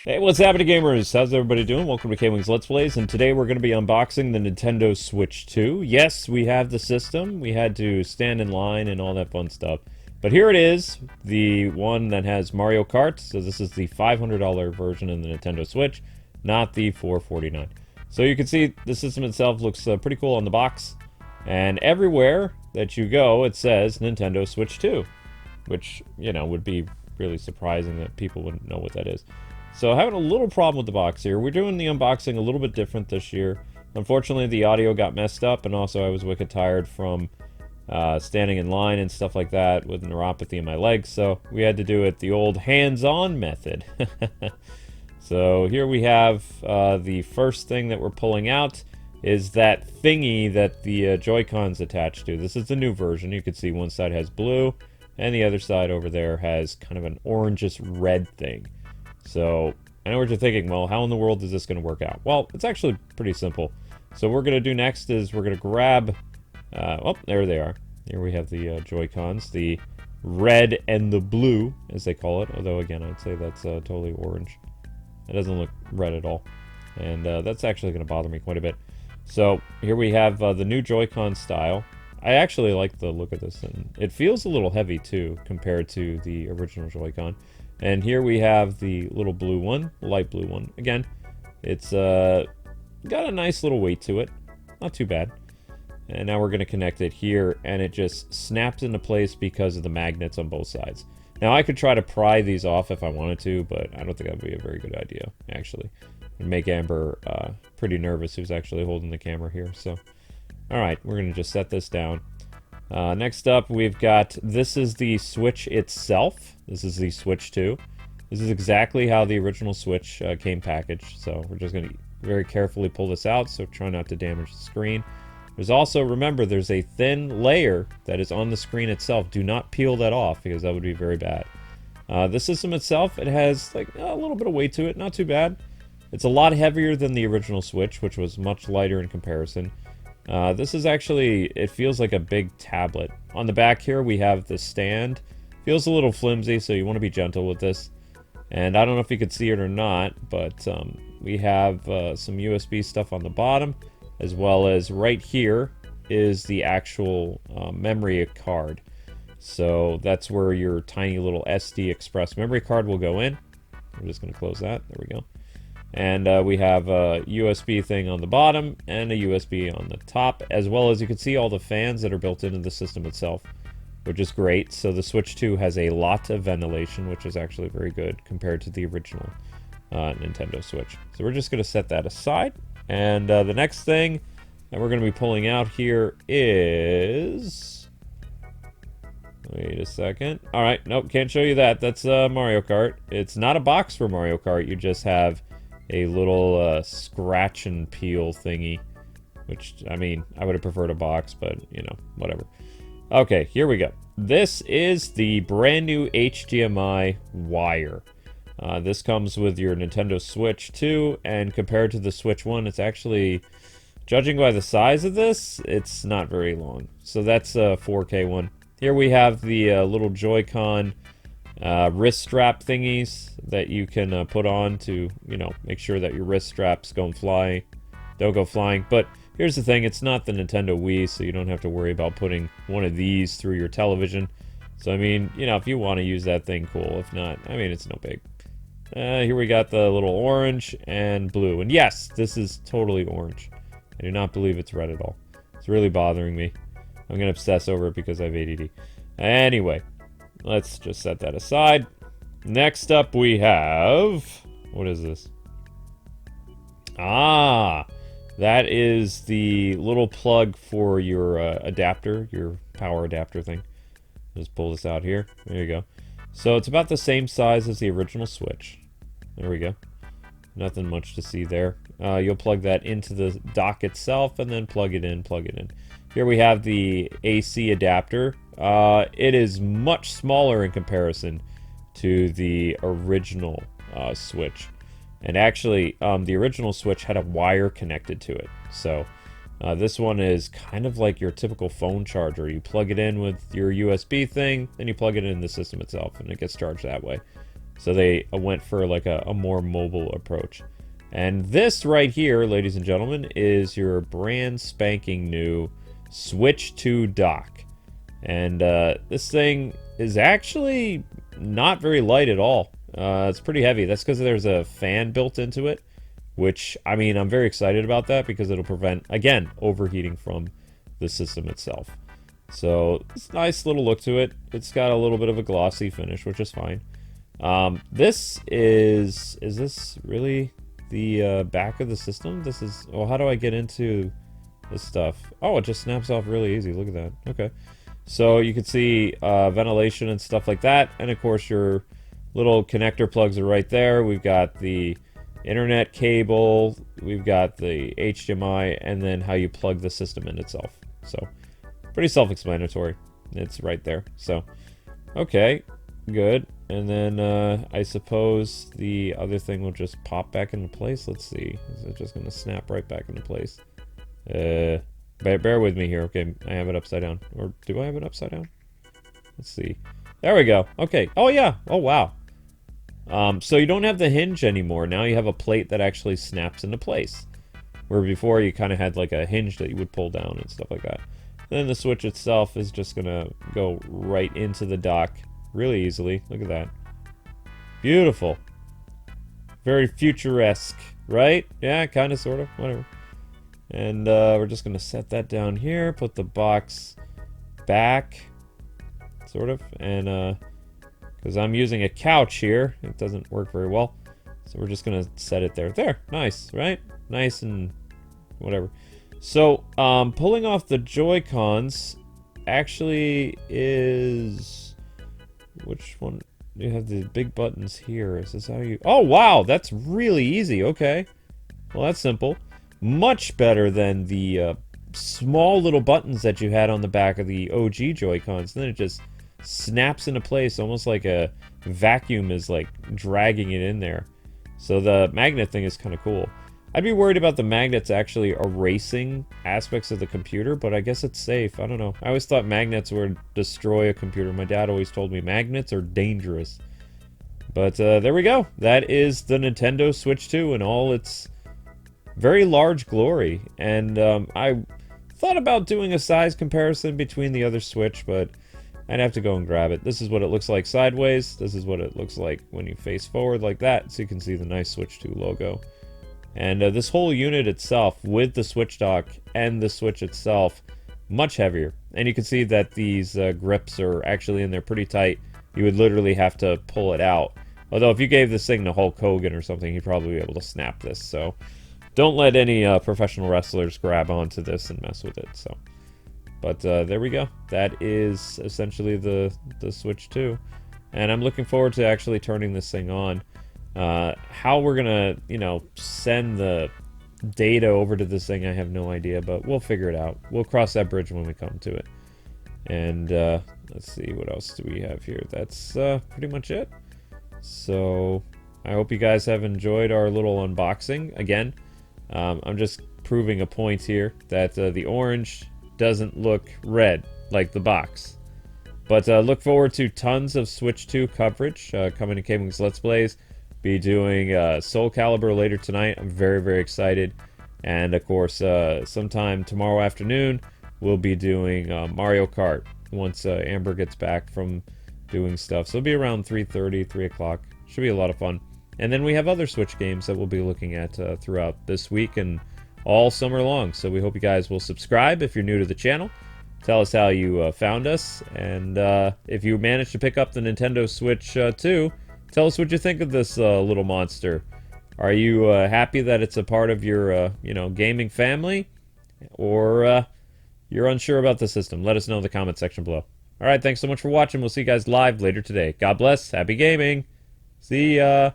Hey, what's happening, gamers? How's everybody doing? Welcome to Kwings and today we're going to be unboxing the Nintendo Switch 2. Yes, we have the system. We had to stand in line and all that fun stuff. But here it is, the one that has Mario Kart. So this is the $500 version of the Nintendo Switch, not the $449. So you can see the system itself looks pretty cool on the box. And everywhere that you go, it says Nintendo Switch 2, which, you know, would be really surprising that people wouldn't know what that is. So having a little problem with the box here. We're doing the unboxing a little bit different this year. Unfortunately, the audio got messed up, and also I was wicked tired from standing in line and stuff like that with neuropathy in my legs, so we had to do it the old hands-on method. So here we have the first thing that we're pulling out is that thingy that the Joy-Cons attached to. This is the new version. You can see one side has blue, and the other side over there has kind of an orangish red thing. So, I know what you're thinking, well, how in the world is this going to work out? Well, it's actually pretty simple. So what we're going to do next is we're going to grab, oh, there they are. Here we have the Joy-Cons, the red and the blue, as they call it. Although, again, I'd say that's totally orange. It doesn't look red at all. And that's actually going to bother me quite a bit. So, here we have the new Joy-Con style. I actually like the look of this, and it feels a little heavy, too, compared to the original Joy-Con. And here we have the little blue one, light blue one. Again, it's got a nice little weight to it. Not too bad. And now we're going to connect it here, and it just snaps into place because of the magnets on both sides. Now, I could try to pry these off if I wanted to, but I don't think that would be a very good idea, actually. It would make Amber pretty nervous, who's actually holding the camera here. So, alright, we're going to just set this down. Next up, we've got, this is the Switch itself. This is the Switch 2. This is exactly how the original Switch came packaged, so we're just going to very carefully pull this out, so try not to damage the screen. There's also, remember, there's a thin layer that is on the screen itself. Do not peel that off, because that would be very bad. The system itself, it has like a little bit of weight to it, not too bad. It's a lot heavier than the original Switch, which was much lighter in comparison. This is actually, it feels like a big tablet. On the back here, we have the stand. Feels a little flimsy, so you want to be gentle with this. And I don't know if you could see it or not, but we have some USB stuff on the bottom, as well as right here is the actual memory card. So that's where your tiny little SD Express memory card will go in. I'm just going to close that. There we go. And we have a USB thing on the bottom and a USB on the top, as well as you can see all the fans that are built into the system itself, which is great. So the Switch 2 has a lot of ventilation, which is actually very good compared to the original Nintendo Switch. So we're just going to set that aside. And the next thing that we're going to be pulling out here is... Wait a second. Alright, nope, can't show you that. That's Mario Kart. It's not a box for Mario Kart. You just have a little scratch and peel thingy, which, I mean, I would have preferred a box, but, you know, whatever. Okay, here we go. This is the brand new HDMI wire. This comes with your Nintendo Switch 2, and compared to the Switch 1, it's actually, judging by the size of this, it's not very long. So that's a 4K one. Here we have the little Joy-Con wrist strap thingies that you can put on to, you know, make sure that your wrist straps don't go flying. But here's the thing, it's not the Nintendo Wii, so you don't have to worry about putting one of these through your television. So, I mean, you know, if you want to use that thing, cool. If not, I mean, it's no big. Here we got the little orange and blue. And yes, this is totally orange. I do not believe it's red at all. It's really bothering me. I'm going to obsess over it because I have ADD. Anyway, let's just set that aside. Next up we have... What is this? Ah! That is the little plug for your adapter, your power adapter thing. Just pull this out here. There you go. So it's about the same size as the original Switch. There we go. Nothing much to see there. You'll plug that into the dock itself and then plug it in, Here we have the AC adapter. It is much smaller in comparison to the original Switch. And actually, the original Switch had a wire connected to it. So this one is kind of like your typical phone charger. You plug it in with your USB thing, then you plug it in the system itself, and it gets charged that way. So they went for like a more mobile approach. And this right here, ladies and gentlemen, is your brand spanking new Switch 2 dock. And this thing is actually not very light at all. It's pretty heavy. That's because there's a fan built into it, which, I mean, I'm very excited about that because it'll prevent, again, overheating from the system itself. So it's a nice little look to it. It's got a little bit of a glossy finish, which is fine. This is this really the back of the system? This is, well, how do I get into this stuff? Oh, it just snaps off really easy. Look at that. Okay. So you can see ventilation and stuff like that. And of course your little connector plugs are right there. We've got the internet cable, we've got the HDMI, and then how you plug the system in itself. So pretty self-explanatory. It's right there. So, okay, good. And then I suppose the other thing will just pop back into place. Let's see. Is it just going to snap right back into place? Bear with me here. Okay, I have it upside down. Or do I have it upside down? Let's see. There we go. Okay. Oh, yeah. Oh, wow. So you don't have the hinge anymore. Now you have a plate that actually snaps into place. Where before you kind of had like a hinge that you would pull down and stuff like that. Then the Switch itself is just going to go right into the dock really easily. Look at that. Beautiful. Very futuresque, right? Yeah, kind of, sort of, whatever. And we're just going to set that down here, put the box back, sort of, and because I'm using a couch here, it doesn't work very well. So we're just going to set it there. There, nice, right? Nice and whatever. So, pulling off the Joy-Cons actually is... Which one? You have the big buttons here. Is this how you... Oh, wow! That's really easy. Okay. Well, that's simple. Much better than the small little buttons that you had on the back of the OG Joy-Cons. Then it just snaps into place almost like a vacuum is, like, dragging it in there. So the magnet thing is kind of cool. I'd be worried about the magnets actually erasing aspects of the computer, but I guess it's safe. I don't know. I always thought magnets would destroy a computer. My dad always told me magnets are dangerous. But there we go. That is the Nintendo Switch 2 in all its very large glory. And I thought about doing a size comparison between the other Switch, but I'd have to go and grab it. This is what it looks like sideways. This is what it looks like when you face forward like that, so you can see the nice Switch 2 logo. And this whole unit itself, with the Switch dock and the Switch itself, much heavier. And you can see that these grips are actually in there pretty tight. You would literally have to pull it out. Although if you gave this thing to Hulk Hogan or something, he'd probably be able to snap this. So don't let any professional wrestlers grab onto this and mess with it. So, but there we go. That is essentially the Switch 2. And I'm looking forward to actually turning this thing on. How we're gonna, you know, send the data over to this thing, I have no idea, but we'll figure it out. We'll cross that bridge when we come to it. And let's see, what else do we have here? That's pretty much it. So I hope you guys have enjoyed our little unboxing. Again, I'm just proving a point here that the orange doesn't look red like the box. But look forward to tons of Switch 2 coverage coming to Kwings Let's Plays. Be doing Soul Calibur later tonight. I'm very, very excited. And of course, sometime tomorrow afternoon, we'll be doing Mario Kart once Amber gets back from doing stuff. So it'll be around 3:30, 3 o'clock. Should be a lot of fun. And then we have other Switch games that we'll be looking at throughout this week and all summer long. So we hope you guys will subscribe if you're new to the channel. Tell us how you found us. And if you managed to pick up the Nintendo Switch 2, tell us what you think of this little monster. Are you happy that it's a part of your, you know, gaming family? Or you're unsure about the system? Let us know in the comment section below. Alright, thanks so much for watching. We'll see you guys live later today. God bless. Happy gaming. See ya.